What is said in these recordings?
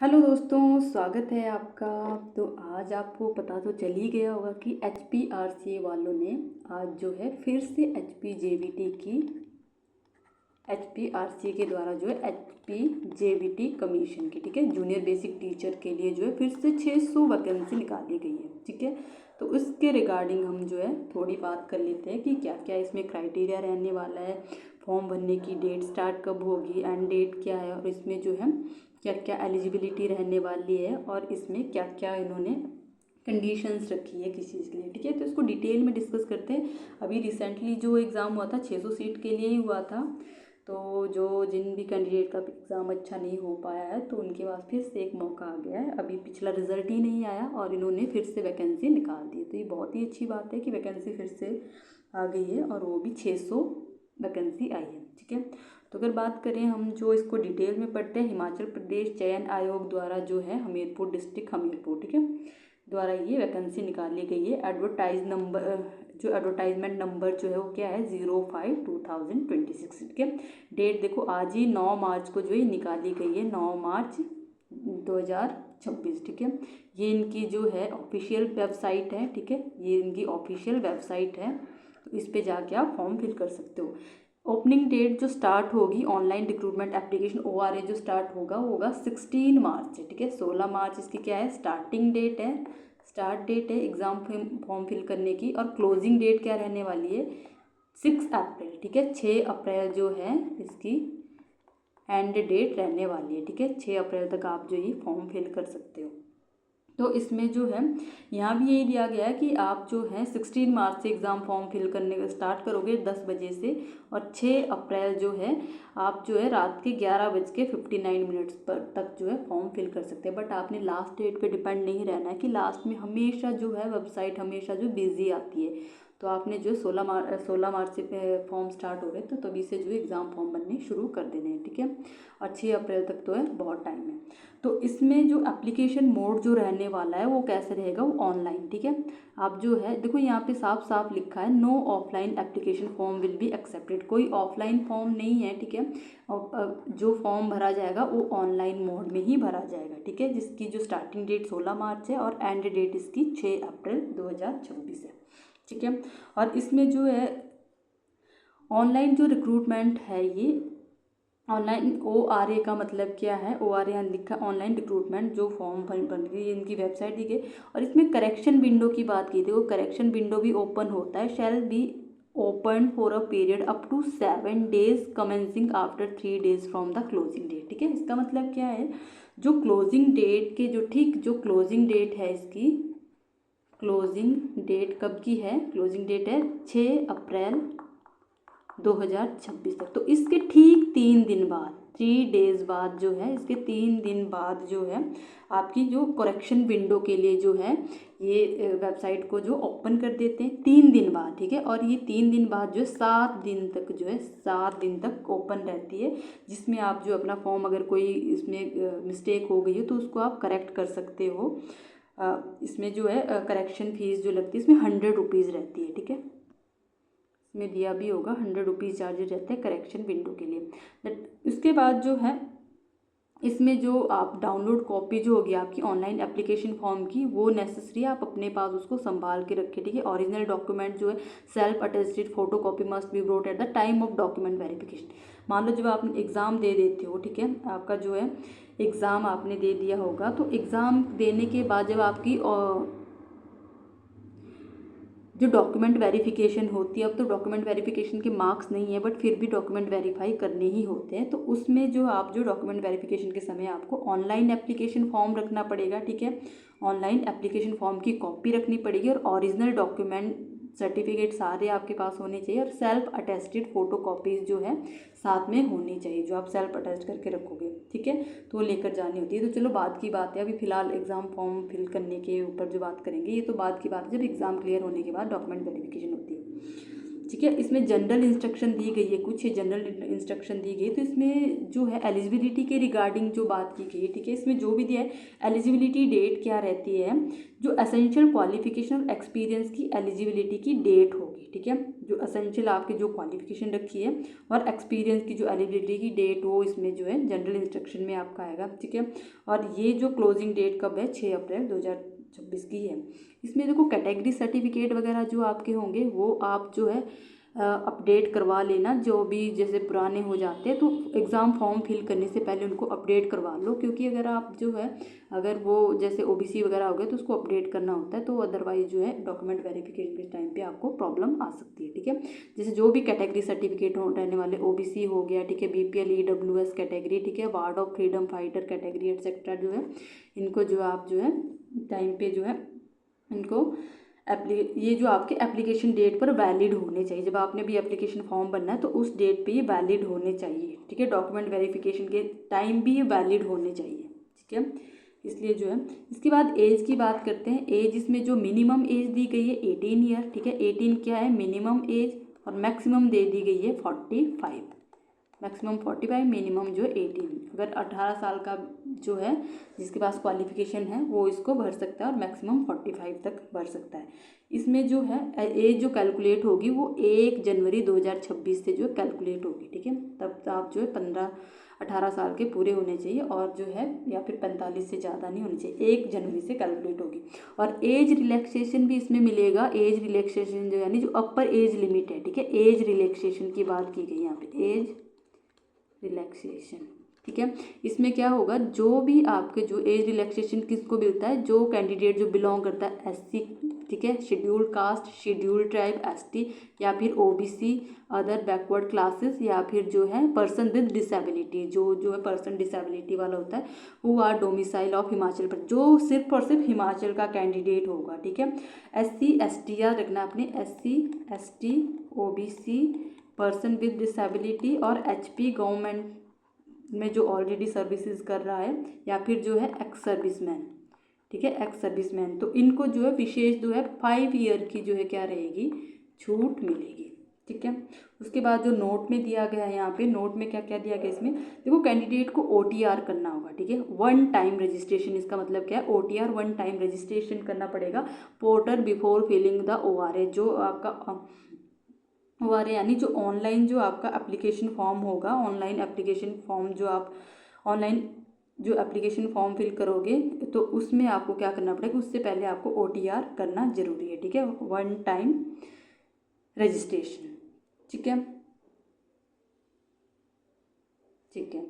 Hello दोस्तों, स्वागत है आपका। तो आज आपको पता तो चल ही गया होगा कि HPRCA वालों ने आज जो है फिर से HPRCA के द्वारा जो है HPJBT कमीशन की, ठीक है, जूनियर बेसिक टीचर के लिए जो है फिर से 600 वैकेंसी निकाली गई है, ठीक है। तो उसके रिगार्डिंग हम जो है थोड़ी बात कर लेते हैं कि क्या क्या इसमें क्राइटेरिया रहने वाला है, फॉर्म भरने की डेट स्टार्ट कब होगी, एंड डेट क्या है, और इसमें जो है क्या क्या एलिजिबिलिटी रहने वाली है, और इसमें क्या क्या इन्होंने कंडीशंस रखी है किसी चीज़ के लिए, ठीक है। तो इसको डिटेल में डिस्कस करते हैं। अभी रिसेंटली जो एग्ज़ाम हुआ था 600 सीट के लिए ही हुआ था। तो जो जिन भी कैंडिडेट का एग्ज़ाम अच्छा नहीं हो पाया है तो उनके पास फिर से एक मौका आ गया है। अभी पिछला रिजल्ट ही नहीं आया और इन्होंने फिर से वैकेंसी निकाल दी। तो ये बहुत ही अच्छी बात है कि वैकेंसी फिर से आ गई है और वो भी 600 वैकेंसी आई है, ठीक है। तो अगर बात करें हम जो इसको डिटेल में पढ़ते हैं, हिमाचल प्रदेश चयन आयोग द्वारा जो है हमीरपुर डिस्ट्रिक्ट हमीरपुर, ठीक है, द्वारा ये वैकेंसी निकाली गई है। जो एडवर्टाइजमेंट नंबर जो है वो क्या है 05/2026, ठीक है। डेट देखो आज ही 9 मार्च को जो है निकाली गई है, 9 मार्च 2026, ठीक है। ये इनकी जो है ऑफिशियल वेबसाइट है, ठीक है, ये इनकी ऑफिशियल वेबसाइट है। तो इस पे जाके आप फॉर्म फिल कर सकते हो। ओपनिंग डेट जो स्टार्ट होगी ऑनलाइन रिक्रूटमेंट एप्लीकेशन ORA जो स्टार्ट होगा वो होगा 16 मार्च से, ठीक है। 16 मार्च इसकी क्या है स्टार्टिंग डेट है, स्टार्ट डेट है एग्ज़ाम फॉर्म फिल करने की। और क्लोजिंग डेट क्या रहने वाली है 6 अप्रैल, ठीक है। 6 अप्रैल जो है इसकी एंड डेट रहने वाली है, ठीक है। 6 अप्रैल तक आप जो ये फॉर्म फिल कर सकते हो। तो इसमें जो है यहाँ भी यही दिया गया है कि आप जो है 16 मार्च से एग्ज़ाम फॉर्म फिल करने का स्टार्ट करोगे 10 बजे से, और 6 अप्रैल जो है आप जो है रात के 11:59 पर तक जो है फॉर्म फिल कर सकते हैं। बट आपने लास्ट डेट पे डिपेंड नहीं रहना है कि लास्ट में हमेशा जो है वेबसाइट हमेशा जो बिजी आती है। तो आपने जो 16 मार्च से फॉर्म स्टार्ट हो रहे तो तभी से जो एग्ज़ाम फॉर्म बनने शुरू कर देने हैं, ठीक है। और 6 अप्रैल तक तो है, बहुत टाइम है। तो इसमें जो एप्लीकेशन मोड जो रहने वाला है वो कैसे रहेगा, वो ऑनलाइन, ठीक है। आप जो है देखो यहाँ पे साफ साफ लिखा है no offline application form will be accepted, कोई ऑफलाइन फॉर्म नहीं है, ठीक है। और जो फॉर्म भरा जाएगा वो ऑनलाइन मोड में ही भरा जाएगा, ठीक है, जिसकी जो स्टार्टिंग डेट 16 मार्च है और एंड डेट इसकी 6 अप्रैल 2026 है, ठीक है। और इसमें जो है ऑनलाइन जो रिक्रूटमेंट है ये ऑनलाइन ORA का मतलब क्या है, ORA यहाँ लिखा ऑनलाइन रिक्रूटमेंट जो फॉर्म बन गई इनकी वेबसाइट दी गई। और इसमें करेक्शन विंडो की बात की थी, वो करेक्शन विंडो भी ओपन होता है, shall be open for a period up to 7 days commencing after 3 days from the closing date, ठीक है। इसका मतलब क्या है जो क्लोजिंग डेट के जो क्लोजिंग डेट है इसकी क्लोजिंग डेट कब की है, क्लोजिंग डेट है 6 अप्रैल 2026 तक। तो इसके ठीक 3 दिन बाद 3 days बाद जो है इसके 3 दिन बाद जो है आपकी जो करेक्शन विंडो के लिए जो है ये वेबसाइट को जो ओपन कर देते हैं 3 दिन बाद, ठीक है। और ये 3 दिन बाद जो 7 दिन तक जो है 7 दिन तक ओपन रहती है, जिसमें आप जो अपना फॉर्म अगर कोई इसमें मिस्टेक हो गई हो तो उसको आप करेक्ट कर सकते हो। इसमें जो है करेक्शन फीस जो लगती है इसमें 100 रुपीज़ रहती है, ठीक है। इसमें दिया भी होगा 100 रुपीज़ चार्जेज रहते हैं करेक्शन विंडो के लिए। उसके बाद जो है इसमें जो आप डाउनलोड कॉपी जो होगी आपकी ऑनलाइन एप्लीकेशन फॉर्म की वो नेसेसरी है, आप अपने पास उसको संभाल के रखें, ठीक है। ओरिजिनल डॉक्यूमेंट जो है self attested photo copy must be brought at the time of document verification. मान लो जब आप एग्ज़ाम दे देते हो, ठीक है, आपका जो है एग्ज़ाम आपने दे दिया होगा, तो एग्ज़ाम देने के बाद जब आपकी जो डॉक्यूमेंट वेरिफिकेशन होती है, अब तो डॉक्यूमेंट वेरिफिकेशन के मार्क्स नहीं है बट फिर भी डॉक्यूमेंट वेरीफाई करने ही होते हैं। तो उसमें जो आप जो डॉक्यूमेंट वेरिफिकेशन के समय आपको ऑनलाइन एप्लीकेशन फॉर्म रखना पड़ेगा, ठीक है। ऑनलाइन एप्लीकेशन फॉर्म की कॉपी रखनी पड़ेगी और ओरिजिनल डॉक्यूमेंट सर्टिफिकेट सारे आपके पास होने चाहिए, और सेल्फ अटेस्टेड फोटो कॉपीज़ जो है साथ में होनी चाहिए, जो आप सेल्फ अटेस्ट करके रखोगे, ठीक है। तो वो लेकर जानी होती है। तो चलो बाद की बात है, अभी फिलहाल एग्ज़ाम फॉर्म फिल करने के ऊपर जो बात करेंगे ये तो बाद की बात है, जब एग्ज़ाम क्लियर होने के बाद डॉक्यूमेंट वेरिफिकेशन होती है, ठीक है। इसमें जनरल इंस्ट्रक्शन दी गई है, कुछ जनरल इंस्ट्रक्शन दी गई। तो इसमें जो है एलिजिबिलिटी के रिगार्डिंग जो बात की गई है, ठीक है, इसमें जो भी दिया है एलिजिबिलिटी डेट क्या रहती है, जो एसेंशियल क्वालिफिकेशन और एक्सपीरियंस की एलिजिबिलिटी की डेट होगी, ठीक है, जो असेंशियल आपकी जो क्वालिफिकेशन रखी है और एक्सपीरियंस की जो एलिजिबिलिटी की डेट वो इसमें जो है जनरल इंस्ट्रक्शन में आपका आएगा, ठीक है। और ये जो क्लोजिंग डेट कब है, 6 अप्रैल 2026 की है। इसमें देखो कैटेगरी सर्टिफिकेट वगैरह जो आपके होंगे वो आप जो है अपडेट करवा लेना, जो भी जैसे पुराने हो जाते हैं तो एग्ज़ाम फॉर्म फिल करने से पहले उनको अपडेट करवा लो, क्योंकि अगर आप जो है अगर वो जैसे ओबीसी वगैरह हो गए तो उसको अपडेट करना होता है, तो अदरवाइज जो है डॉक्यूमेंट वेरिफिकेशन के टाइम पे आपको प्रॉब्लम आ सकती है, ठीक है। जैसे जो भी कैटेगरी सर्टिफिकेट हो रहने वाले, ओबीसी हो गया, ठीक है, बीपीएल ईडब्ल्यूएस कैटेगरी, ठीक है, ward of freedom fighter category etcetera, जो है इनको जो आप जो है टाइम पे जो है इनको ये जो आपके एप्लीकेशन डेट पर वैलिड होने चाहिए। जब आपने भी एप्लीकेशन फॉर्म भरना है तो उस डेट पे ये वैलिड होने चाहिए, ठीक है। डॉक्यूमेंट वेरिफिकेशन के टाइम भी ये वैलिड होने चाहिए, ठीक है। इसलिए जो है इसके बाद एज की बात करते हैं। एज इसमें जो मिनिमम एज दी गई है 18 ईयर, ठीक है। 18 क्या है मिनिमम एज, और मैक्सिमम दे दी गई है 45, मैक्सिमम 45, मिनिमम जो है 18। अगर 18 साल का जो है जिसके पास क्वालिफिकेशन है वो इसको भर सकता है और मैक्सिमम 45 तक भर सकता है। इसमें जो है एज जो कैलकुलेट होगी वो 1 जनवरी 2026 से जो है कैलकुलेट होगी, ठीक है। तब आप जो है 18 साल के पूरे होने चाहिए, और जो है या फिर 45 से ज़्यादा नहीं होनी चाहिए, 1 जनवरी से कैलकुलेट होगी। और एज रिलैक्सेशन भी इसमें मिलेगा। एज रिलैक्सेशन जो यानी जो अपर एज लिमिट है, ठीक है, एज रिलैक्सेशन की बात की गई यहाँ पे, एज रिलैक्सेशन, ठीक है। इसमें क्या होगा, जो भी आपके जो एज रिलैक्सेशन किसको मिलता है, जो कैंडिडेट जो बिलोंग करता है एससी, ठीक है, scheduled caste, scheduled tribe, ST, या फिर ओबीसी, अदर बैकवर्ड क्लासेस, या फिर जो है पर्सन विद डिसेबिलिटी, जो है पर्सन डिसेबिलिटी वाला होता है, who are domicile of Himachal Pradesh, जो सिर्फ और सिर्फ हिमाचल का कैंडिडेट होगा, ठीक है। एससी एसटी याद रखना आपने, SC ST, OBC, person with disability, और एचपी गवर्नमेंट में जो ऑलरेडी सर्विसेज कर रहा है, या फिर जो है एक्स सर्विसमैन, ठीक है, एक्स सर्विसमैन, तो इनको जो है विशेष जो है 5 ईयर की जो है क्या रहेगी, छूट मिलेगी, ठीक है। उसके बाद जो नोट में दिया गया है यहाँ पे, नोट में क्या क्या दिया गया इसमें देखो, कैंडिडेट को ओटीआर करना होगा, ठीक है, 1 टाइम रजिस्ट्रेशन। इसका मतलब क्या है, ओटीआर 1 टाइम रजिस्ट्रेशन करना पड़ेगा पोर्टल बिफोर फिलिंग द ओआरए, जो आपका ओआरए यानी जो ऑनलाइन जो आपका एप्लीकेशन फॉर्म होगा, ऑनलाइन एप्लीकेशन फॉर्म जो आप ऑनलाइन जो एप्लीकेशन फॉर्म फिल करोगे तो उसमें आपको क्या करना पड़ेगा, उससे पहले आपको ओटीआर करना जरूरी है, ठीक है, 1 टाइम रजिस्ट्रेशन, ठीक है, ठीक है।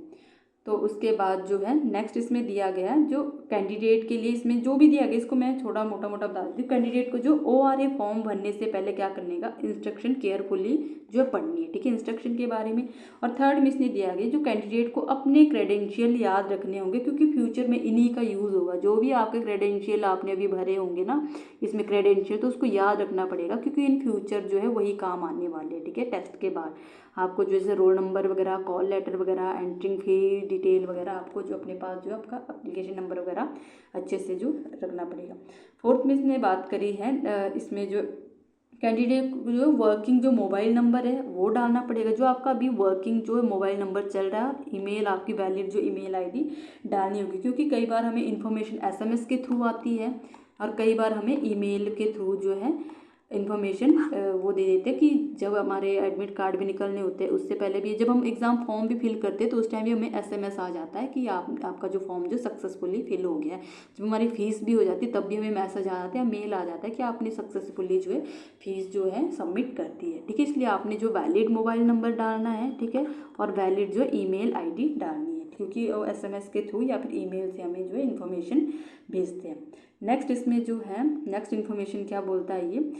तो उसके बाद जो है नेक्स्ट इसमें दिया गया है जो कैंडिडेट के लिए, इसमें जो भी दिया गया इसको मैं थोड़ा मोटा मोटा बता देती हूँ। कैंडिडेट को जो ओआरए फॉर्म भरने से पहले क्या करने का, इंस्ट्रक्शन केयरफुली जो है पढ़नी है, ठीक है, इंस्ट्रक्शन के बारे में। और थर्ड में इसने दिया गया जो कैंडिडेट को अपने क्रेडेंशियल याद रखने होंगे, क्योंकि फ्यूचर में इन्हीं का यूज़ होगा। जो भी आपके क्रेडेंशियल आपने अभी भरे होंगे ना इसमें क्रेडेंशियल, तो उसको याद रखना पड़ेगा, क्योंकि इन फ्यूचर जो है वही काम आने वाले हैं, ठीक है। टेस्ट के बाद आपको जैसे रोल नंबर वगैरह, कॉल लेटर वगैरह, एंट्रिंग फी डिटेल वगैरह, आपको जो अपने पास जो आपका एप्लीकेशन नंबर वगैरह अच्छे से जो रखना पड़ेगा। फोर्थ में इसने बात करी है, इसमें जो कैंडिडेट जो वर्किंग जो मोबाइल नंबर है वो डालना पड़ेगा, जो आपका अभी वर्किंग जो मोबाइल नंबर चल रहा है। ईमेल आपकी वैलिड जो ईमेल आईडी डालनी होगी, क्योंकि कई बार हमें इन्फॉर्मेशन एसएमएस के थ्रू आती है और कई बार हमें ईमेल के थ्रू जो है इन्फॉर्मेशन वो दे देते हैं कि जब हमारे एडमिट कार्ड भी निकलने होते हैं उससे पहले भी, जब हम एग्ज़ाम फॉर्म भी फिल करते हैं तो उस टाइम भी हमें एसएमएस आ जाता है कि आपका जो फॉर्म जो सक्सेसफुली फिल हो गया है। जब हमारी फ़ीस भी हो जाती है तब भी हमें मैसेज आ जाता है, मेल आ जाता है कि आपने सक्सेसफुली जो है फ़ीस जो है सबमिट कर दी है, ठीक है। इसलिए आपने जो वैलिड मोबाइल नंबर डालना है, ठीक है, और वैलिड जो ईमेल आई डालनी है, क्योंकि एसएमएस के थ्रू या फिर ईमेल से हमें जो है इन्फॉर्मेशन भेजते हैं। नेक्स्ट इसमें जो है नेक्स्ट इन्फॉर्मेशन क्या बोलता है ये,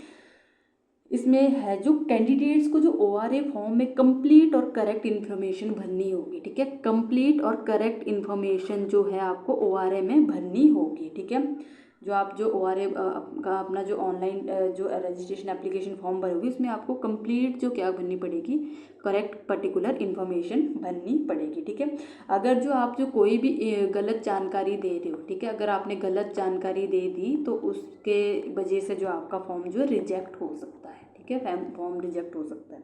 इसमें है जो कैंडिडेट्स को जो ओआरए फॉर्म में कंप्लीट और करेक्ट इन्फॉर्मेशन भरनी होगी, ठीक है, कंप्लीट और करेक्ट इन्फॉर्मेशन जो है आपको ओआरए में भरनी होगी, ठीक है। जो आप जो ओआरए का अपना जो ऑनलाइन जो रजिस्ट्रेशन एप्लीकेशन फॉर्म भरोगे उसमें आपको कंप्लीट जो क्या भरनी पड़ेगी, करेक्ट पर्टिकुलर इन्फॉर्मेशन भरनी पड़ेगी, ठीक है। अगर जो आप जो कोई भी गलत जानकारी दे रहे हो, ठीक है, अगर आपने गलत जानकारी दे दी तो उसके वजह से जो आपका फॉर्म जो रिजेक्ट हो सकता है, ठीक है, फॉर्म रिजेक्ट हो सकता है।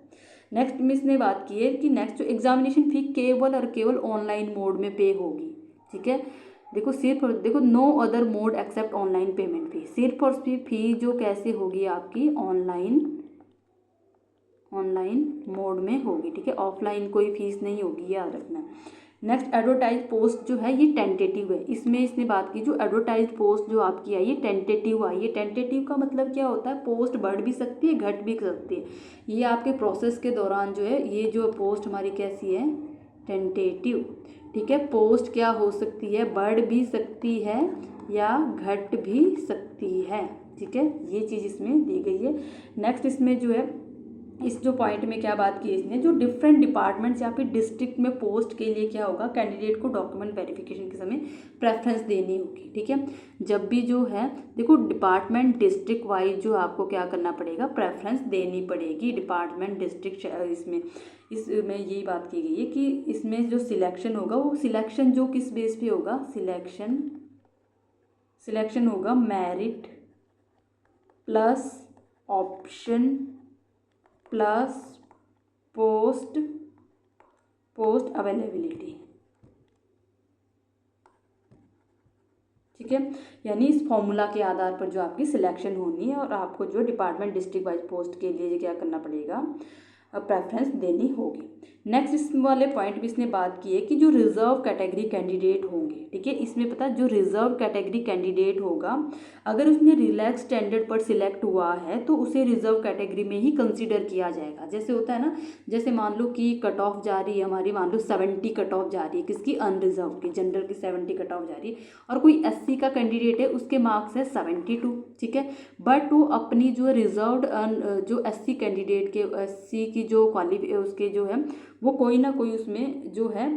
नेक्स्ट में इसने बात की है कि नेक्स्ट जो एग्जामिनेशन फी केवल और केवल ऑनलाइन मोड में पे होगी, ठीक है। देखो सिर्फ देखो no other mode except online payment fee, सिर्फ और सिर्फ फी जो कैसे होगी आपकी ऑनलाइन ऑनलाइन मोड में होगी, ठीक है। ऑफलाइन कोई फीस नहीं होगी, याद रखना। नेक्स्ट एडवर्टाइज पोस्ट जो है ये टेंटेटिव है। इसमें इसने बात की जो एडवर्टाइज पोस्ट जो आपकी आई है टेंटेटिव आई है। टेंटेटिव का मतलब क्या होता है, पोस्ट बढ़ भी सकती है घट भी सकती है। ये आपके प्रोसेस के दौरान जो है ये जो पोस्ट हमारी कैसी है, टेंटेटिव, ठीक है। पोस्ट क्या हो सकती है, बढ़ भी सकती है या घट भी सकती है, ठीक है। ये चीज़ इसमें दी गई है। नेक्स्ट इसमें जो है इस जो पॉइंट में क्या बात की है इसने, जो डिफरेंट डिपार्टमेंट्स या फिर डिस्ट्रिक्ट में पोस्ट के लिए क्या होगा, कैंडिडेट को डॉक्यूमेंट वेरिफिकेशन के समय प्रेफरेंस देनी होगी, ठीक है। जब भी जो है देखो डिपार्टमेंट डिस्ट्रिक्ट वाइज जो आपको क्या करना पड़ेगा, प्रेफरेंस देनी पड़ेगी। डिपार्टमेंट डिस्ट्रिक्ट इसमें यही बात की गई है कि इसमें जो सिलेक्शन होगा वो सिलेक्शन जो किस बेस पे होगा, सिलेक्शन होगा merit plus option plus post availability, ठीक है। यानी इस फॉर्मूला के आधार पर जो आपकी सिलेक्शन होनी है और आपको जो डिपार्टमेंट डिस्ट्रिक्ट वाइज पोस्ट के लिए क्या करना पड़ेगा, प्रेफरेंस देनी होगी। नेक्स्ट इस वाले पॉइंट भी इसने बात की है कि जो रिजर्व कैटेगरी कैंडिडेट होंगे, ठीक है। इसमें पता है जो रिजर्व कैटेगरी कैंडिडेट होगा अगर उसने रिलैक्स स्टैंडर्ड पर सिलेक्ट हुआ है तो उसे रिजर्व कैटेगरी में ही कंसीडर किया जाएगा। जैसे होता है ना, जैसे मान लो कि कट ऑफ जा रही है हमारी, मान लो 70 कट ऑफ जा रही है किसकी, अनरिजर्व की, जनरल की 70 कट ऑफ जा रही है और कोई SC का कैंडिडेट है उसके मार्क्स है 72, ठीक है। बट वो अपनी जो रिजर्व्ड जो SC कैंडिडेट के SC की जो उसके जो है वो कोई ना कोई उसमें जो है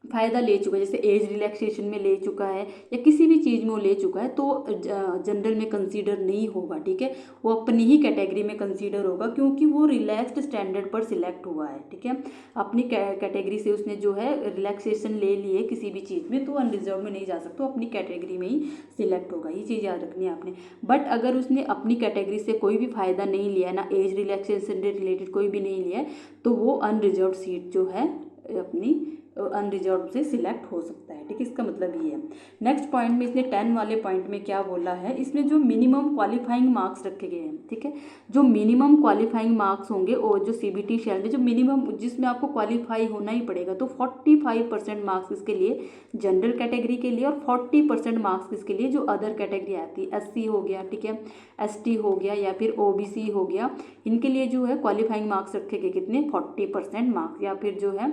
फ़ायदा ले चुका है, जैसे एज रिलैक्सेशन में ले चुका है या किसी भी चीज़ में वो ले चुका है तो जनरल में कंसीडर नहीं होगा, ठीक है। वो अपनी ही कैटेगरी में कंसीडर होगा क्योंकि वो रिलैक्स्ड स्टैंडर्ड पर सिलेक्ट हुआ है, ठीक है। अपनी कैटेगरी से उसने जो है रिलैक्सेशन ले लिए किसी भी चीज़ में तो अनरिजर्व में नहीं जा सकता, अपनी कैटेगरी में ही सिलेक्ट होगा। ये चीज़ याद रखनी है आपने। बट अगर उसने अपनी कैटेगरी से कोई भी फ़ायदा नहीं लिया ना, एज रिलैक्सेशन से रिलेटेड कोई भी नहीं लिया है तो वो अनरिजर्व सीट जो है अपनी अनरिजर्व से सिलेक्ट हो सकता है, ठीक है। इसका मतलब ये है। नेक्स्ट पॉइंट में इसने 10 वाले पॉइंट में क्या बोला है, इसमें जो मिनिमम क्वालिफाइंग मार्क्स रखे गए हैं, ठीक है। जो मिनिमम क्वालिफाइंग मार्क्स होंगे और जो CBT शेल में जो मिनिमम जिसमें आपको क्वालिफाई होना ही पड़ेगा तो 45% मार्क्स इसके लिए जनरल कैटेगरी के लिए और 40% मार्क्स इसके लिए जो अदर कैटेगरी आती है, SC हो गया, ठीक है, ST हो गया या फिर OBC हो गया, इनके लिए जो है क्वालिफाइंग मार्क्स रखे गए कितने, 40% मार्क्स या फिर जो है,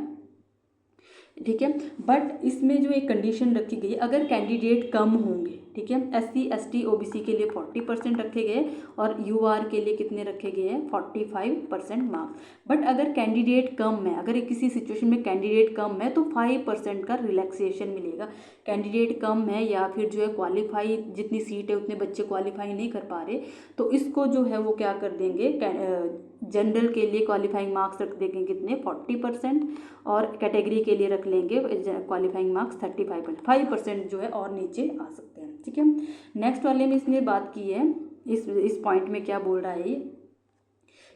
ठीक है। बट इसमें जो एक कंडीशन रखी गई है अगर कैंडिडेट कम होंगे, ठीक है, SC ST OBC के लिए 40% रखे गए और UR के लिए कितने रखे गए हैं, 45% मार्क्स। बट अगर कैंडिडेट कम है, अगर किसी सिचुएशन में कैंडिडेट कम है तो 5% का रिलैक्सेशन मिलेगा। कैंडिडेट कम है या फिर जो है क्वालिफाई जितनी सीट है उतने बच्चे क्वालिफाई नहीं कर पा रहे तो इसको जो है वो क्या कर देंगे, जनरल के लिए क्वालिफाइंग मार्क्स रख देंगे कितने, 40% और कैटेगरी के लिए रख लेंगे क्वालिफाइंग मार्क्स 35%, 5% जो है और नीचे आ सकते हैं, ठीक है। नेक्स्ट वाले में इसने बात की है, इस पॉइंट में क्या बोल रहा है ये,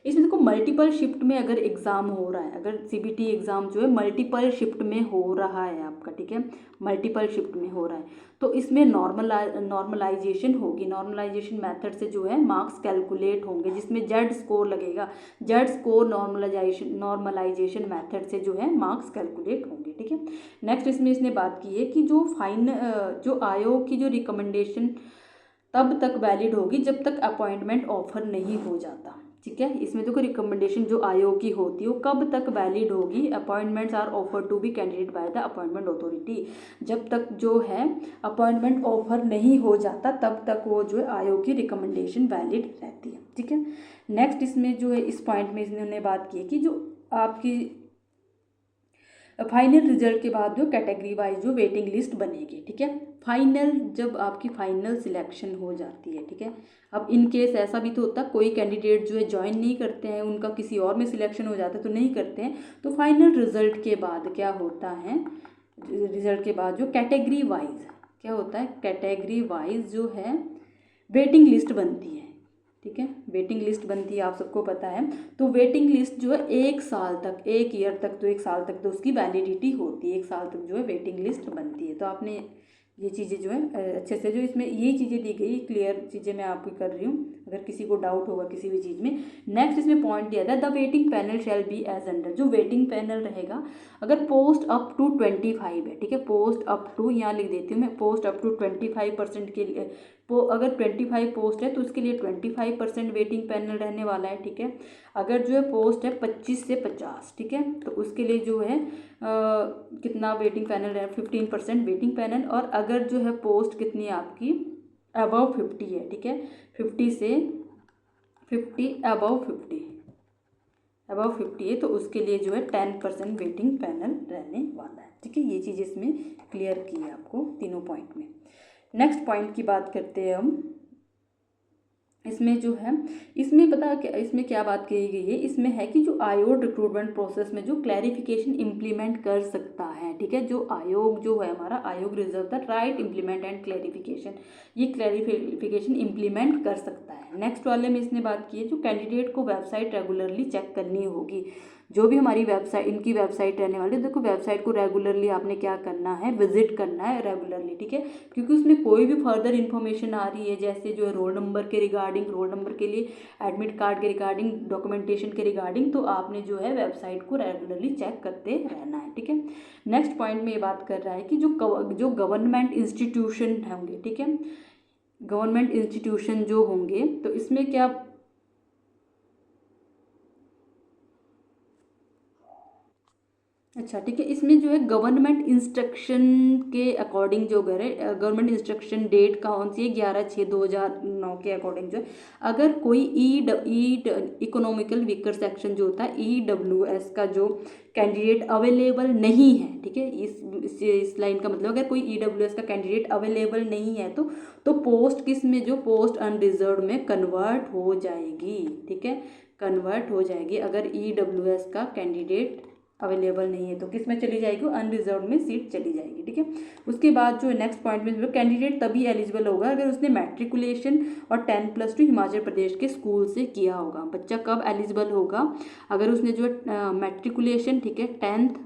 इसमें देखो मल्टीपल शिफ्ट में अगर एग्ज़ाम हो रहा है, अगर CBT एग्ज़ाम जो है मल्टीपल शिफ्ट में हो रहा है आपका, ठीक है, मल्टीपल शिफ्ट में हो रहा है तो इसमें नॉर्मलाइजेशन होगी। नॉर्मलाइजेशन मेथड से जो है मार्क्स कैलकुलेट होंगे जिसमें जेड स्कोर लगेगा। जेड स्कोर नॉर्मलाइजेशन मेथड से जो है मार्क्स कैलकुलेट होंगे, ठीक है। नेक्स्ट इसमें इसने बात की है कि जो आयोग की जो रिकमेंडेशन तब तक वैलिड होगी जब तक अपॉइंटमेंट ऑफर नहीं हो जाता, ठीक है। इसमें देखो रिकमेंडेशन जो आयोग की होती है वो कब तक वैलिड होगी, appointments are offer to be candidate by the appointment authority, जब तक जो है अपॉइंटमेंट ऑफर नहीं हो जाता तब तक वो जो है आयोग की रिकमेंडेशन वैलिड रहती है, ठीक है। नेक्स्ट इसमें जो है इस पॉइंट में इन्होंने बात की है कि जो आपकी फाइनल रिजल्ट के बाद जो कैटेगरी वाइज जो वेटिंग लिस्ट बनेगी, ठीक है। फाइनल जब आपकी फाइनल सिलेक्शन हो जाती है, ठीक है। अब इन केस ऐसा भी तो होता है कोई कैंडिडेट जो है ज्वाइन नहीं करते हैं, उनका किसी और में सिलेक्शन हो जाता है तो नहीं करते हैं, तो फाइनल रिजल्ट के बाद क्या होता है, रिजल्ट के बाद जो कैटेगरी वाइज क्या होता है, कैटेगरी वाइज जो है वेटिंग लिस्ट बनती है, ठीक है। वेटिंग लिस्ट बनती है, आप सबको पता है। तो वेटिंग लिस्ट जो है 1 साल तक, 1 ईयर तक, तो 1 साल तक तो उसकी वैलिडिटी होती है, 1 साल तक जो है वेटिंग लिस्ट बनती है। तो आपने ये चीज़ें जो है अच्छे से जो इसमें ये चीज़ें दी गई क्लियर चीज़ें मैं आपको कर रही हूँ, अगर किसी को डाउट होगा किसी भी चीज़ में। नेक्स्ट इसमें पॉइंट दिया था, the waiting panel shall be as under. जो वेटिंग पैनल रहेगा, अगर पोस्ट अप टू 25 है, ठीक है, पोस्ट अप टू यहाँ लिख देती हूँ मैं, पोस्ट अप टू 25% के लिए अगर 25 पोस्ट है तो उसके लिए 25% वेटिंग पैनल रहने वाला है, ठीक है। अगर जो है पोस्ट है 25 से 50, ठीक है, तो उसके लिए जो है कितना वेटिंग पैनल है, 15% वेटिंग पैनल। और अगर जो है पोस्ट कितनी है आपकी अबव 50 है, ठीक है, 50 से 50 अबव 50 है, तो उसके लिए जो है 10% वेटिंग पैनल रहने वाला है, ठीक है। ये चीज़ इसमें क्लियर की है आपको तीनों पॉइंट में। नेक्स्ट पॉइंट की बात करते हैं हम। इसमें जो है, इसमें पता क्या, इसमें क्या बात कही गई है, इसमें है कि जो आयोग रिक्रूटमेंट प्रोसेस में जो क्लैरिफिकेशन इम्प्लीमेंट कर सकता है, ठीक है। जो आयोग जो है हमारा, आयोग reserve the right implement and clarification, ये क्लैरिफिकेशन इम्प्लीमेंट कर सकता है। नेक्स्ट वाले में इसने बात की है, जो कैंडिडेट को वेबसाइट रेगुलरली चेक करनी होगी। जो भी हमारी वेबसाइट, इनकी वेबसाइट रहने वाली है, देखो वेबसाइट को रेगुलरली आपने क्या करना है, विजिट करना है रेगुलरली, ठीक है। क्योंकि उसमें कोई भी फर्दर इन्फॉर्मेशन आ रही है, जैसे जो है रोल नंबर के रिगार्डिंग, रोल नंबर के लिए एडमिट कार्ड के रिगार्डिंग, डॉक्यूमेंटेशन के रिगार्डिंग, तो आपने जो है वेबसाइट को रेगुलरली चेक करते रहना है, ठीक है। नेक्स्ट पॉइंट में ये बात कर रहा है कि जो गवर्नमेंट इंस्टीट्यूशन होंगे, ठीक है, गवर्नमेंट इंस्टीट्यूशन जो होंगे, तो इसमें क्या, अच्छा ठीक है, इसमें जो है गवर्नमेंट इंस्ट्रक्शन के अकॉर्डिंग जो गवर्नमेंट इंस्ट्रक्शन डेट कौन सी है, 11/6/2009 के अकॉर्डिंग जो है, अगर कोई इकोनॉमिकल वीकर सेक्शन जो होता है EWS का जो कैंडिडेट अवेलेबल नहीं है, ठीक है, इस लाइन का मतलब अगर कोई EWS का कैंडिडेट अवेलेबल नहीं है तो पोस्ट किस में, जो पोस्ट अनरिजर्व में कन्वर्ट हो जाएगी, ठीक है, कन्वर्ट हो जाएगी। अगर EWS का कैंडिडेट अवेलेबल नहीं है तो किस में चली जाएगी, अनरिजर्व में सीट चली जाएगी, ठीक है। उसके बाद जो नेक्स्ट पॉइंट में, कैंडिडेट तभी एलिजिबल होगा अगर उसने मैट्रिकुलेशन और 10+2 हिमाचल प्रदेश के स्कूल से किया होगा। बच्चा कब एलिजिबल होगा, अगर उसने जो मैट्रिकुलेशन, ठीक है, 10th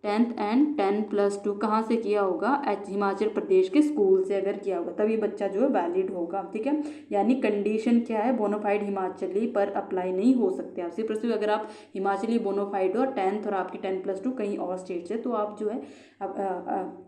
एंड 10+2 कहाँ से किया होगा, हिमाचल प्रदेश के स्कूल से अगर किया होगा, तभी बच्चा जो है वैलिड होगा, ठीक है। यानी कंडीशन क्या है, बोनाफाइड हिमाचली पर अप्लाई नहीं हो सकते आप, सिर्फ अगर आप हिमाचली बोनाफाइड हो और 10th और आपकी 10+2 कहीं और स्टेट से, तो आप जो है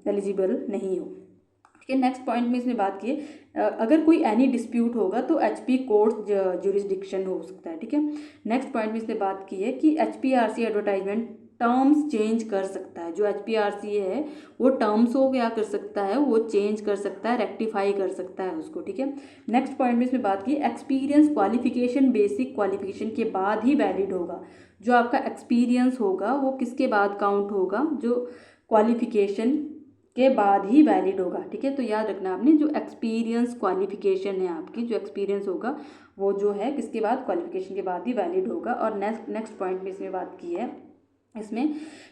एलिजिबल नहीं हो, ठीक है। नेक्स्ट पॉइंट में इसने बात की है, अगर कोई एनी डिस्प्यूट होगा तो HP कोर्ट ज्यूरिसडिक्शन हो सकता है, ठीक है। नेक्स्ट पॉइंट में इसने बात की है कि HPRC एडवर्टाइजमेंट टर्म्स चेंज कर सकता है। जो HPRC है वो टर्म्स को क्या कर सकता है, वो चेंज कर सकता है, रेक्टिफाई कर सकता है उसको, ठीक है। नेक्स्ट पॉइंट में इसमें बात की, एक्सपीरियंस क्वालिफिकेशन बेसिक क्वालिफिकेशन के बाद ही वैलिड होगा। जो आपका एक्सपीरियंस होगा वो किसके बाद काउंट होगा, जो क्वालिफिकेशन के बाद ही वैलिड होगा, ठीक है। तो याद रखना आपने, जो एक्सपीरियंस क्वालिफिकेशन है आपकी, जो एक्सपीरियंस होगा वो जो है किसके बाद, क्वालिफिकेशन के बाद ही वैलिड होगा। और नेक्स्ट पॉइंट में इसमें बात की है इसमें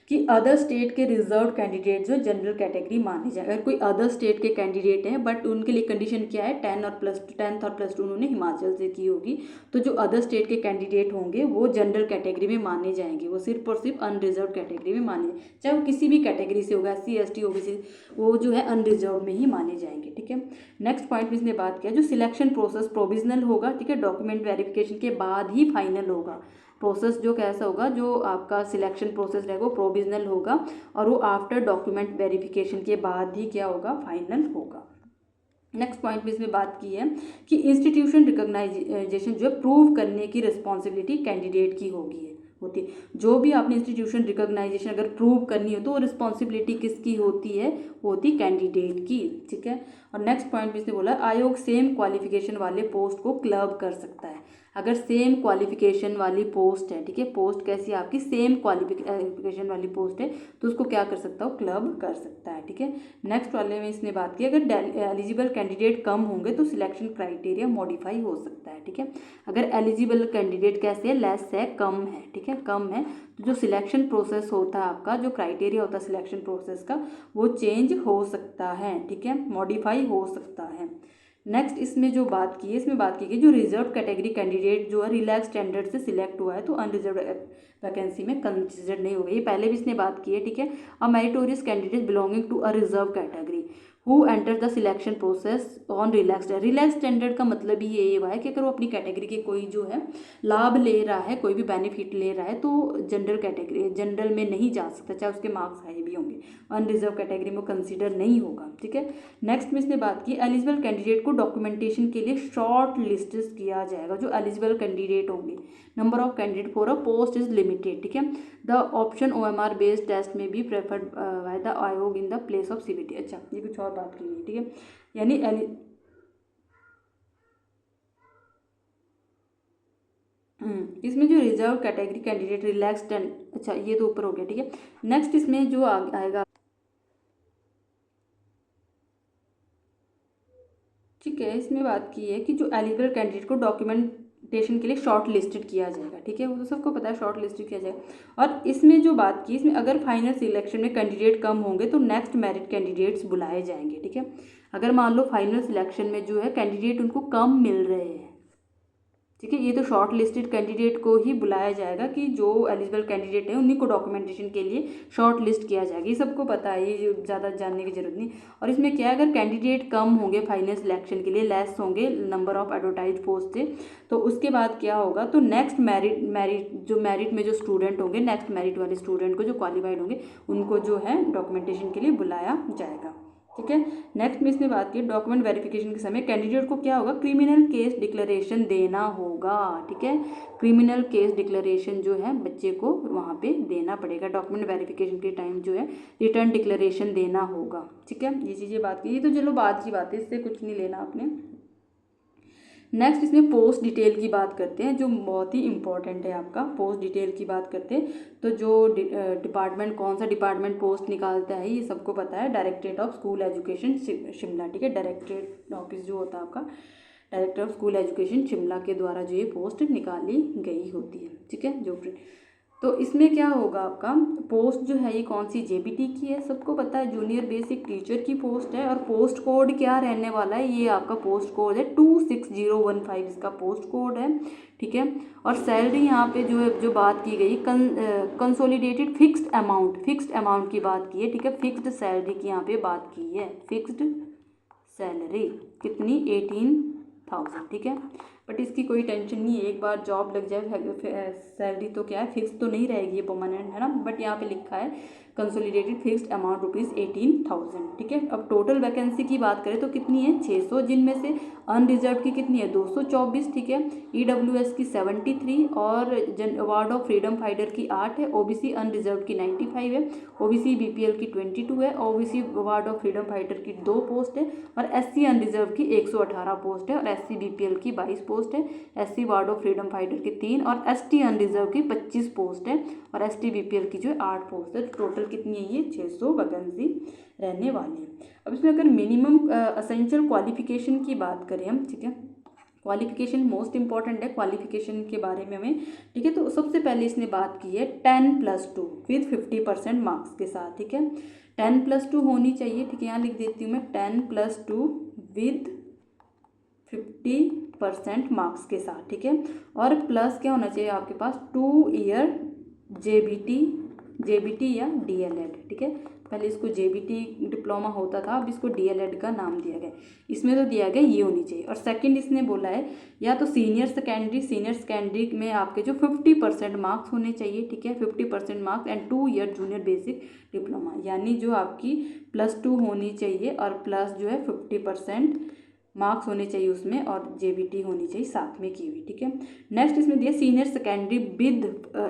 कि अदर स्टेट के रिजर्व कैंडिडेट जो जनरल कैटेगरी माने जाए। अगर कोई अदर स्टेट के कैंडिडेट हैं बट उनके लिए कंडीशन क्या है, 10th और प्लस टू उन्होंने हिमाचल से की होगी, तो जो अदर स्टेट के कैंडिडेट होंगे वो जनरल कैटेगरी में माने जाएंगे, वो सिर्फ और सिर्फ अनरिजर्व कैटेगरी में माने, चाहे वो किसी भी कैटेगरी से होगा, SC ST OBC, वो जो है अनरिजर्व में ही माने जाएंगे, ठीक है। नेक्स्ट पॉइंट में इसने बात किया, जो सिलेक्शन प्रोसेस प्रोविजनल होगा, ठीक है, डॉक्यूमेंट वेरिफिकेशन के बाद ही फाइनल होगा। प्रोसेस जो कैसा होगा, जो आपका सिलेक्शन प्रोसेस रहेगा वो प्रोविजनल होगा और वो आफ्टर डॉक्यूमेंट वेरिफिकेशन के बाद ही क्या होगा, फाइनल होगा। नेक्स्ट पॉइंट में इसमें बात की है कि इंस्टीट्यूशन रिकॉग्नाइजेशन जो है प्रूव करने की रिस्पॉन्सिबिलिटी कैंडिडेट की होती है। जो भी आपने इंस्टीट्यूशन रिकॉग्नाइजेशन अगर प्रूव करनी हो तो वो रिस्पॉन्सिबिलिटी किसकी होती है, वो होती कैंडिडेट की, ठीक है। और नेक्स्ट पॉइंट में इसने बोला, आयोग सेम क्वालिफिकेशन वाले पोस्ट को क्लब कर सकता है। अगर सेम क्वालिफिकेशन वाली पोस्ट है, ठीक है, पोस्ट कैसी आपकी सेम क्वालिफिकेशन वाली पोस्ट है, तो उसको क्या कर सकता हो, क्लब कर सकता है, ठीक है। नेक्स्ट वाले में इसने बात की, अगर एलिजिबल कैंडिडेट कम होंगे तो सिलेक्शन क्राइटेरिया मॉडिफाई हो सकता है, ठीक है। अगर एलिजिबल कैंडिडेट कैसे है, लेस है, कम है, ठीक है, कम है, तो जो सिलेक्शन प्रोसेस होता है आपका, जो क्राइटेरिया होता है सिलेक्शन प्रोसेस का, वो चेंज हो सकता है, ठीक है, मॉडिफाई हो सकता है। नेक्स्ट इसमें जो बात की है, इसमें बात की गई जो रिजर्व कैटेगरी कैंडिडेट जो है रिलैक्स स्टैंडर्ड से सिलेक्ट हुआ है तो अनरिजर्व वैकेंसी में कंसिडर नहीं होगा। ये पहले भी इसने बात की है, ठीक है। A meritorious candidate belonging to a reserve category who enter the selection process on relax. Relax standard का मतलब ही ये हुआ है कि अगर वो अपनी कैटेगरी के कोई जो है लाभ ले रहा है, कोई भी बेनिफिट ले रहा है तो जनरल में नहीं जा सकता, चाहे उसके मार्क्स हाई भी होंगे, अनरिजर्व कैटेगरी में कंसीडर नहीं होगा, ठीक है। नेक्स्ट में इसने बात की एलिजिबल कैंडिडेट को डॉक्यूमेंटेशन के लिए शॉर्ट लिस्ट किया जाएगा। जो एलिजिबल कैंडिडेट होंगे, number of candidate for a post is limited, ठीक है। The option OMR based test में बी प्रेफर्ड बाय द आयोग in the place of CBT। अच्छा, ये कुछ और बात की है, ठीक है। यानी इसमें जो reserve category candidate relaxed and, अच्छा ये तो ऊपर हो गया, ठीक है। नेक्स्ट इसमें जो आएगा, ठीक है, इसमें बात की है कि जो एलिजिबल कैंडिडेट को डॉक्यूमेंटेशन के लिए शॉर्ट लिस्टेड किया जाएगा, ठीक है, वो तो सबको पता है शॉर्ट लिस्टेड किया जाएगा। और इसमें जो बात की, इसमें अगर फाइनल सिलेक्शन में कैंडिडेट कम होंगे तो नेक्स्ट मेरिट कैंडिडेट्स बुलाए जाएंगे, ठीक है। अगर मान लो फाइनल सिलेक्शन में जो है कैंडिडेट उनको कम मिल रहे हैं, ठीक है, ये तो शॉर्ट लिस्टेड कैंडिडेट को ही बुलाया जाएगा कि जो एलिजिबल कैंडिडेट है उन्हीं को डॉक्यूमेंटेशन के लिए शॉर्ट लिस्ट किया जाएगा। ये सबको पता है, ये ज़्यादा जानने की जरूरत नहीं। और इसमें क्या है, अगर कैंडिडेट कम होंगे फाइनल सिलेक्शन के लिए, लेस होंगे नंबर ऑफ एडवर्टाइज पोस्ट से, तो उसके बाद क्या होगा, तो नेक्स्ट मेरिट में जो स्टूडेंट होंगे, नेक्स्ट मेरिट वाले स्टूडेंट को जो क्वालिफाइड होंगे उनको जो है डॉक्यूमेंटेशन के लिए बुलाया जाएगा, ठीक है। नेक्स्ट में इसने बात की डॉक्यूमेंट वेरिफिकेशन के समय कैंडिडेट को क्या होगा, क्रिमिनल केस डिक्लेरेशन देना होगा, ठीक है। क्रिमिनल केस डिक्लेरेशन जो है बच्चे को वहाँ पे देना पड़ेगा। डॉक्यूमेंट वेरिफिकेशन के टाइम जो है रिटर्न डिक्लेरेशन देना होगा, ठीक है। ये चीज़ें बात की, ये तो चलो बाद की बात है, इससे कुछ नहीं लेना आपने। नेक्स्ट इसमें पोस्ट डिटेल की बात करते हैं, जो बहुत ही इंपॉर्टेंट है आपका। पोस्ट डिटेल की बात करते हैं तो जो डिपार्टमेंट, कौन सा डिपार्टमेंट पोस्ट निकालता है ये सबको पता है, directorate of school education Shimla, ठीक है। डायरेक्टरेट ऑफिस जो होता है आपका, director of school education Shimla के द्वारा जो ये पोस्ट निकाली गई होती है, ठीक है। जो तो इसमें क्या होगा आपका, पोस्ट जो है ये कौन सी, JBT की है, सबको पता है, जूनियर बेसिक टीचर की पोस्ट है। और पोस्ट कोड क्या रहने वाला है, ये आपका पोस्ट कोड है 26015, इसका पोस्ट कोड है, ठीक है। और सैलरी यहाँ पे जो है, जो बात की गई कंसोलिडेटेड फिक्स्ड अमाउंट की बात की है, ठीक है। फिक्स्ड सैलरी की यहाँ पे बात की है, फिक्स्ड सैलरी कितनी, 18,000, ठीक है। बट इसकी कोई टेंशन नहीं है, एक बार जॉब लग जाए सैलरी तो क्या है, फिक्स तो नहीं रहेगी, ये परमानेंट है ना। बट यहाँ पे लिखा है कंसोलिडेटेड फिक्स्ड अमाउंट ₹18,000, ठीक है। अब टोटल वैकेंसी की बात करें तो कितनी है, 600, जिनमें से अनरिजर्व की कितनी है, 224, ठीक है। EWS की 73 और अवार्ड ऑफ फ्रीडम फाइटर की 8 है। OBC अनरिजर्व की 95 है। OBC BPL की 22 है। OBC award of freedom fighter की 2 पोस्ट है। और SC अनरिजर्व की 118 पोस्ट है। और SC BPL की 22 पोस्ट है। SC award of freedom fighter की 3 और ST अनरिजर्व की 25 पोस्ट है। और ST BPL की जो है 8 पोस्ट है। टोटल कितनी है, ये 600 वैकेंसी रहने वाली है। अब इसमें अगर मिनिमम असेंशियल क्वालिफिकेशन की बात करें हम, ठीक है, क्वालिफिकेशन मोस्ट इंपॉर्टेंट है, क्वालिफिकेशन के बारे में हमें, ठीक है। तो सबसे पहले इसने बात की है 10+2 विद 50% मार्क्स के साथ, ठीक है। 10+2 होनी चाहिए, ठीक है, यहाँ लिख देती हूँ मैं 10+2 विद 50% मार्क्स के साथ, ठीक है। और प्लस क्या होना चाहिए आपके पास, 2 ईयर JBT या DLED, ठीक है। पहले इसको JBT डिप्लोमा होता था, अब इसको DLED का नाम दिया गया। इसमें तो दिया गया ये होनी चाहिए। और सेकंड इसने बोला है या तो सीनियर सेकेंडरी में आपके जो 50% मार्क्स होने चाहिए, ठीक है, 50% marks and 2 year junior basic diploma, यानी जो आपकी +2 होनी चाहिए और प्लस जो है 50% मार्क्स होने चाहिए उसमें, और JBT होनी चाहिए साथ में की हुई, ठीक है। नेक्स्ट इसमें दिया senior secondary with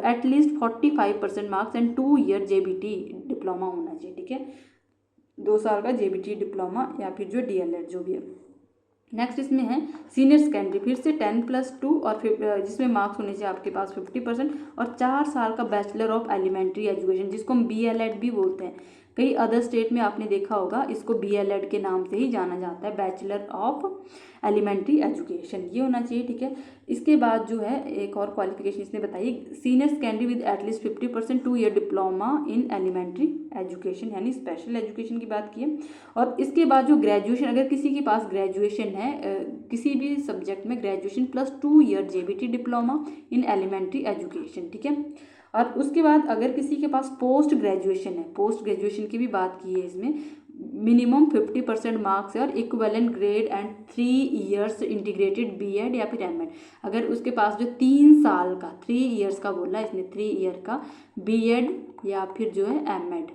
at least 45% marks and 2 year JBT diploma होना चाहिए, ठीक है, 2 साल का JBT डिप्लोमा या फिर जो DLED जो भी है। नेक्स्ट इसमें है सीनियर सेकेंडरी, फिर से 10+2 और फिर जिसमें मार्क्स होने चाहिए आपके पास 50% और 4 साल का बैचलर ऑफ एलिमेंट्री एजुकेशन, जिसको हम BLED भी बोलते हैं। कई अदर स्टेट में आपने देखा होगा इसको BLED के नाम से ही जाना जाता है, बैचलर ऑफ एलिमेंट्री एजुकेशन, ये होना चाहिए, ठीक है। इसके बाद जो है एक और क्वालिफिकेशन इसने बताई, senior secondary with at least 50% 2 year diploma in elementary education, यानी स्पेशल एजुकेशन की बात की है। और इसके बाद जो ग्रेजुएशन, अगर किसी के पास ग्रेजुएशन है किसी भी सब्जेक्ट में, graduation plus 2 year JBT diploma in elementary education, ठीक है। और उसके बाद अगर किसी के पास पोस्ट ग्रेजुएशन है, पोस्ट ग्रेजुएशन की भी बात की है इसमें, मिनिमम 50% मार्क्स है और equivalent grade and 3 years integrated BEd या फिर MEd, अगर उसके पास जो 3 साल का 3 ईयर्स का बोला है इसने, 3 ईयर का BEd या फिर जो है MEd,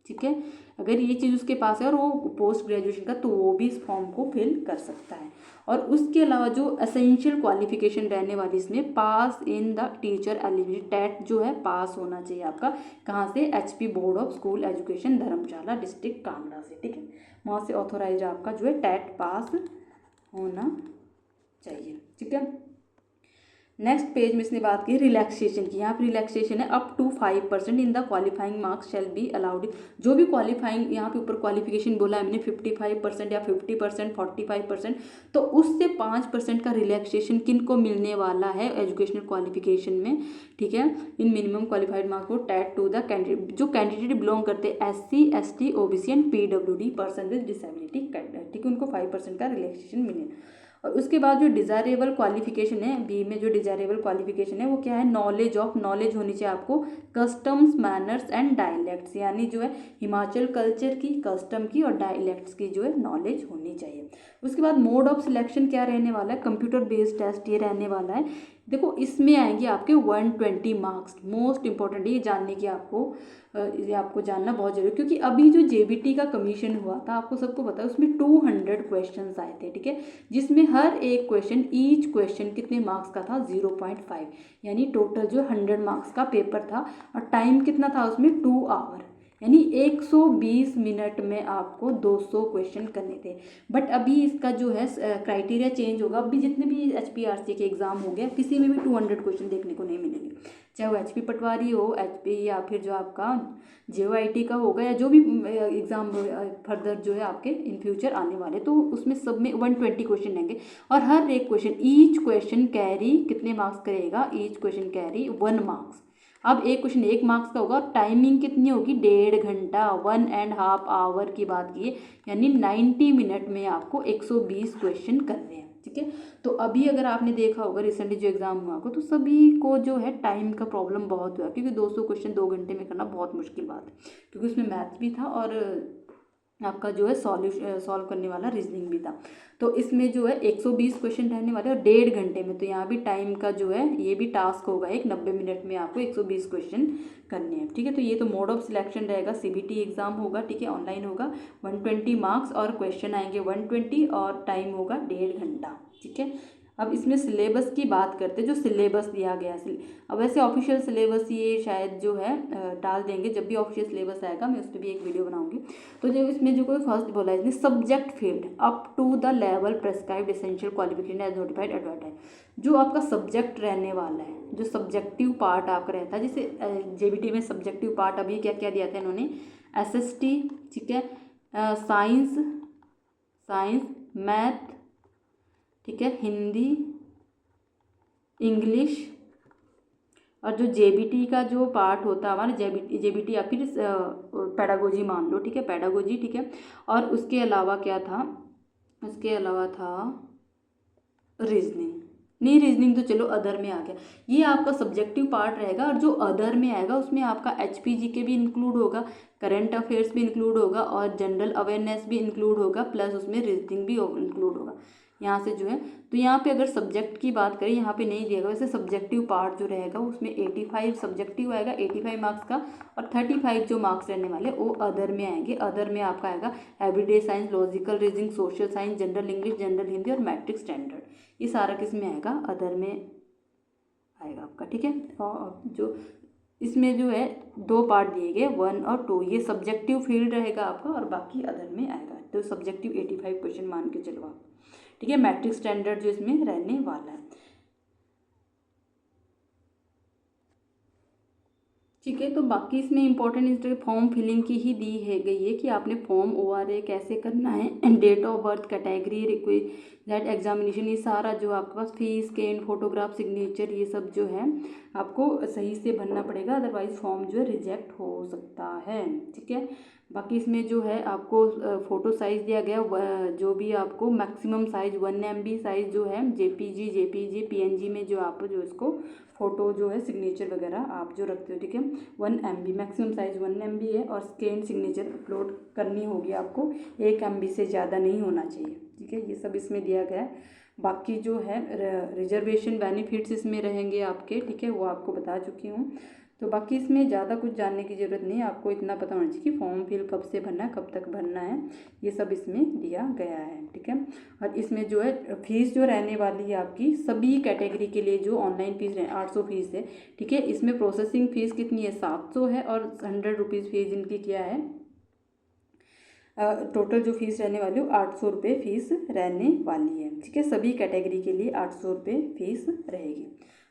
ठीक है, अगर ये चीज़ उसके पास है और वो पोस्ट ग्रेजुएशन का, तो वो भी इस फॉर्म को फिल कर सकता है। और उसके अलावा जो एसेंशियल क्वालिफिकेशन रहने वाली इसमें, pass in the teacher eligibility, TET जो है पास होना चाहिए आपका, कहाँ से, HP board of school education Dharamshala district Kangra से, ठीक है, वहाँ से ऑथोराइज आपका जो है टेट पास होना चाहिए, ठीक है। नेक्स्ट पेज में इसने बात की रिलैक्सेशन की, यहाँ पर रिलैक्सेशन है up to 5% in the qualifying marks shall be allowed, जो भी क्वालिफाइंग यहाँ पे ऊपर क्वालिफिकेशन बोला है मैंने 55% या 50%, 45%, तो उससे 5% का रिलैक्सेशन किन को मिलने वाला है एजुकेशनल क्वालिफिकेशन में, ठीक है, इन मिनिमम क्वालिफाइड मार्क्स को टेट टू द कैंडिडेट, जो कैंडिडेट बिलोंग करते हैं SC ST OBC and PWD person with disability, ठीक है, उनको 5% का रिलैक्सेशन मिले। और उसके बाद जो डिज़ायरेबल क्वालिफिकेशन है, बी में जो डिज़ायरेबल क्वालिफिकेशन है वो क्या है, नॉलेज ऑफ, नॉलेज होनी चाहिए आपको कस्टम्स मैनर्स एंड डायलेक्ट्स, यानी जो है हिमाचल कल्चर की, कस्टम की और डायलेक्ट्स की जो है नॉलेज होनी चाहिए। उसके बाद मोड ऑफ सिलेक्शन क्या रहने वाला है, कंप्यूटर बेस्ड टेस्ट ये रहने वाला है। देखो इसमें आएंगे आपके 120 मार्क्स, मोस्ट इंपॉर्टेंट ये जानने की आपको, ये आपको जानना बहुत जरूरी, क्योंकि अभी जो JBT का कमीशन हुआ था आपको सबको पता है, उसमें 200 क्वेश्चंस आए थे, ठीक है, जिसमें हर एक क्वेश्चन, ईच क्वेश्चन कितने मार्क्स का था, 0.5, यानी टोटल जो 100 मार्क्स का पेपर था। और टाइम कितना था उसमें, 2 आवर, यानी 120 मिनट में आपको 200 क्वेश्चन करने थे। बट अभी इसका जो है क्राइटेरिया चेंज होगा, अभी जितने भी HPRC के एग्ज़ाम हो गए किसी में भी 200 क्वेश्चन देखने को नहीं मिलेंगे, चाहे वो HP पटवारी हो, HP या फिर जो आपका JOIT का होगा, या जो भी एग्ज़ाम फर्दर जो है आपके इन फ्यूचर आने वाले, तो उसमें सब में 120 क्वेश्चन रहेंगे। और हर एक क्वेश्चन, ईच क्वेश्चन कैरी कितने मार्क्स करेगा, ईच क्वेश्चन कैरी 1 मार्क्स। अब एक क्वेश्चन 1 मार्क्स का होगा और टाइमिंग कितनी होगी, 1.5 घंटा, 1.5 आवर की बात की है, यानी 90 मिनट में आपको 120 क्वेश्चन करने हैं, ठीक है। तो अभी अगर आपने देखा होगा रिसेंटली जो एग्जाम हुआ होगा, तो सभी को जो है टाइम का प्रॉब्लम बहुत हुआ, क्योंकि 200 क्वेश्चन 2 घंटे में करना बहुत मुश्किल बात है, क्योंकि उसमें मैथ भी था और आपका जो है सॉल्व करने वाला रीजनिंग भी था। तो इसमें जो है 120 क्वेश्चन रहने वाले और 1.5 घंटे में, तो यहाँ भी टाइम का जो है ये भी टास्क होगा, एक 90 मिनट में आपको 120 क्वेश्चन करने हैं, ठीक है। तो ये तो मोड ऑफ सिलेक्शन रहेगा, CBT एग्जाम होगा, ठीक है, ऑनलाइन होगा, 120 मार्क्स और क्वेश्चन आएंगे 120 और टाइम होगा 1.5 घंटा, ठीक है। अब इसमें सिलेबस की बात करते हैं, जो सिलेबस दिया गया है, अब वैसे ऑफिशियल सिलेबस ये शायद जो है डाल देंगे, जब भी ऑफिशियल सिलेबस आएगा मैं उस पर भी एक वीडियो बनाऊंगी। तो जो इसमें जो कोई फर्स्ट बोला है इसने, subject field up to the level prescribed essential qualification as notified advertise, जो आपका सब्जेक्ट रहने वाला है, जो सब्जेक्टिव पार्ट आपका रहता है, जैसे JBT में सब्जेक्टिव पार्ट अभी क्या क्या दिया था इन्होंने, SST, ठीक है, साइंस, मैथ, ठीक है, हिंदी, इंग्लिश, और जो JBT का जो पार्ट होता है हमारा JBT या फिर पेडागोजी मान लो, ठीक है, पेडागोजी, ठीक है। और उसके अलावा क्या था, उसके अलावा था रीजनिंग, नहीं रीजनिंग तो चलो अदर में आ गया, ये आपका सब्जेक्टिव पार्ट रहेगा। और जो अदर में आएगा उसमें आपका HPGK भी इंक्लूड होगा, करंट अफेयर्स भी इंक्लूड होगा और जनरल अवेयरनेस भी इंक्लूड होगा, प्लस उसमें रीजनिंग भी इंक्लूड होगा। यहाँ से जो है, तो यहाँ पे अगर सब्जेक्ट की बात करें, यहाँ पे नहीं दिएगा, वैसे सब्जेक्टिव पार्ट जो रहेगा उसमें 85 सब्जेक्टिव आएगा 85 मार्क्स का, और 35 जो मार्क्स रहने वाले वो अदर में आएंगे। अदर में आपका आएगा everyday science, logical reasoning, social science, general English, general Hindi और मैट्रिक स्टैंडर्ड, ये सारा किस में आएगा, अदर में आएगा आपका, ठीक है। और जो इसमें जो है 2 पार्ट दिए गए 1 और 2, ये सब्जेक्टिव फील्ड रहेगा आपका और बाकी अदर में आएगा। तो सब्जेक्टिव 85 क्वेश्चन मान के चलो आप, ठीक है। मैट्रिक स्टैंडर्ड जो इसमें रहने वाला है, ठीक है। तो बाकी इसमें इंपॉर्टेंट फॉर्म फिलिंग की ही दी है गई है कि आपने फॉर्म ORA कैसे करना है, date of birth, category, requisite, examination, ये सारा जो आपके पास फीस, स्कैन, फोटोग्राफ, सिग्नेचर, ये सब जो है आपको सही से भरना पड़ेगा, अदरवाइज फॉर्म जो है रिजेक्ट हो सकता है। ठीक है। बाकी इसमें जो है आपको फ़ोटो साइज़ दिया गया, जो भी आपको मैक्सिमम साइज़ 1 MB साइज़ जो है, JPG, PNG में जो आप जो इसको फ़ोटो जो है सिग्नेचर वगैरह आप जो रखते हो, ठीक है, 1 MB मैक्सिमम साइज़ 1 MB है। और स्कैन सिग्नेचर अपलोड करनी होगी आपको, 1 MB से ज़्यादा नहीं होना चाहिए। ठीक है, ये सब इसमें दिया गया है। बाकी जो है रिजर्वेशन बेनिफिट्स इसमें रहेंगे आपके, ठीक है, वो आपको बता चुकी हूँ। तो बाकी इसमें ज़्यादा कुछ जानने की ज़रूरत नहीं है, आपको इतना पता होना चाहिए कि फॉर्म फिल कब से भरना है, कब तक भरना है, ये सब इसमें दिया गया है। ठीक है। और इसमें जो है फीस जो रहने वाली है आपकी सभी कैटेगरी के लिए, जो ऑनलाइन फीस 800 फीस है। ठीक है। इसमें प्रोसेसिंग फ़ीस कितनी है, 700 है, और 100 रुपीज़ फीस इनकी क्या है, टोटल जो फीस रहने वाली है 800 रुपये फीस रहने वाली है। ठीक है। सभी कैटेगरी के लिए 800 रुपये फीस रहेगी।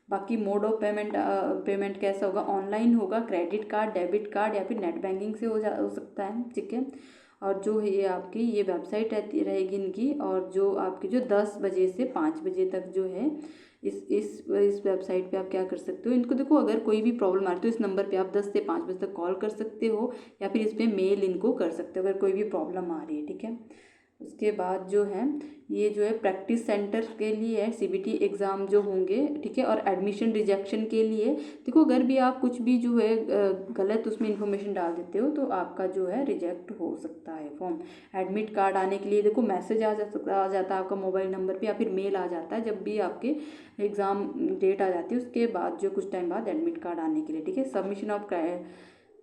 बाकी मोड ऑफ पेमेंट कैसा होगा, ऑनलाइन होगा, क्रेडिट कार्ड, डेबिट कार्ड, या फिर नेट बैंकिंग से हो सकता है। ठीक है। और जो है ये आपकी ये वेबसाइट रहेगी इनकी, और जो आपकी जो 10 बजे से 5 बजे तक जो है इस वेबसाइट पे आप क्या कर सकते हो, इनको देखो, अगर कोई भी प्रॉब्लम आ रही है तो इस नंबर पे आप 10 से 5 बजे तक कॉल कर सकते हो, या फिर इस पर मेल इनको कर सकते हो अगर कोई भी प्रॉब्लम आ रही है। ठीक है। उसके बाद जो है ये जो है प्रैक्टिस सेंटर के लिए है, CBT एग्ज़ाम जो होंगे। ठीक है। और एडमिशन रिजेक्शन के लिए देखो, अगर भी आप कुछ भी जो है गलत उसमें इन्फॉर्मेशन डाल देते हो तो आपका जो है रिजेक्ट हो सकता है फॉर्म। एडमिट कार्ड आने के लिए देखो, मैसेज आ जाता है आपका मोबाइल नंबर पे, या फिर मेल आ जाता है जब भी आपके एग्ज़ाम डेट आ जाती है, उसके बाद जो कुछ टाइम बाद एडमिट कार्ड आने के लिए। ठीक है। सबमिशन ऑफ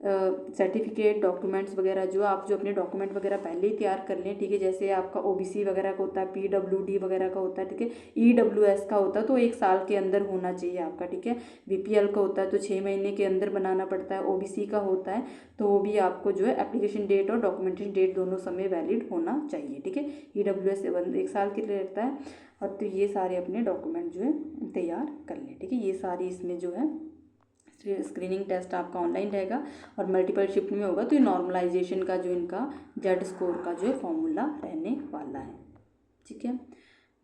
सर्टिफिकेट, डॉक्यूमेंट्स वगैरह, जो आप जो अपने डॉक्यूमेंट वगैरह पहले ही तैयार कर लें। ठीक है। जैसे आपका OBC वगैरह का होता है, PWD वगैरह का होता है, ठीक है, EWS का होता है तो 1 साल के अंदर होना चाहिए आपका। ठीक है। BPL का होता है तो 6 महीने के अंदर बनाना पड़ता है। OBC का होता है तो वो भी आपको जो है एप्लीकेशन डेट और डॉक्यूमेंटेशन डेट दोनों समय वैलिड होना चाहिए। ठीक है। EWS 1 साल के लिए रहता है। और तो ये सारे अपने डॉक्यूमेंट जो है तैयार कर लें। ठीक है। ये सारी इसमें जो है स्क्रीनिंग टेस्ट आपका ऑनलाइन रहेगा, और मल्टीपल शिफ्ट में होगा, तो ये नॉर्मलाइजेशन का जो इनका जेड स्कोर का जो है फॉर्मूला रहने वाला है। ठीक है।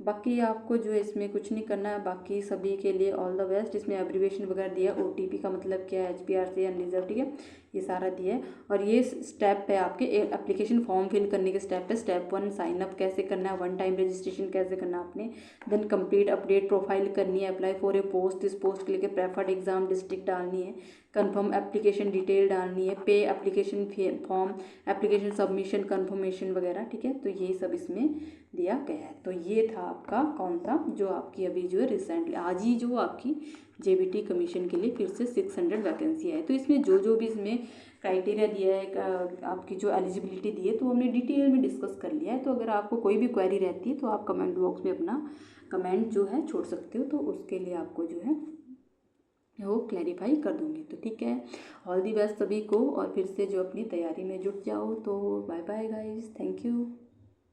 बाकी आपको जो है इसमें कुछ नहीं करना है, बाकी सभी के लिए ऑल द बेस्ट। इसमें एब्रीवेशन वगैरह दिया, OTP का मतलब क्या है, HPR से अनरिजर्व, ठीक है, ये सारा दिया है। और ये स्टेप है आपके एप्लीकेशन फॉर्म फिल करने के स्टेप है। स्टेप 1 साइन अप कैसे करना है, 1 टाइम रजिस्ट्रेशन कैसे करना है आपने, देन कंप्लीट अपडेट प्रोफाइल करनी है, अप्लाई फॉर ए पोस्ट, इस पोस्ट के लिए प्रेफर्ड एग्जाम डिस्ट्रिक्ट डालनी है, कंफर्म एप्लीकेशन डिटेल डालनी है, पे application form, application submission confirmation वगैरह। ठीक है। तो ये सब इसमें दिया गया है। तो ये था आपका कौन सा, जो आपकी अभी जो है रिसेंटली आज ही जो आपकी JBT कमीशन के लिए फिर से 600 वैकेंसी है। तो इसमें जो भी इसमें क्राइटेरिया दिया है, आपकी जो एलिजिबिलिटी दी है, तो हमने डिटेल में डिस्कस कर लिया है। तो अगर आपको कोई भी क्वेरी रहती है तो आप कमेंट बॉक्स में अपना कमेंट जो है छोड़ सकते हो, तो उसके लिए आपको जो है वो क्लैरिफाई कर दूँगी। तो ठीक है, ऑल दी बेस्ट सभी को, और फिर से जो अपनी तैयारी में जुट जाओ। तो bye bye guys, thank you.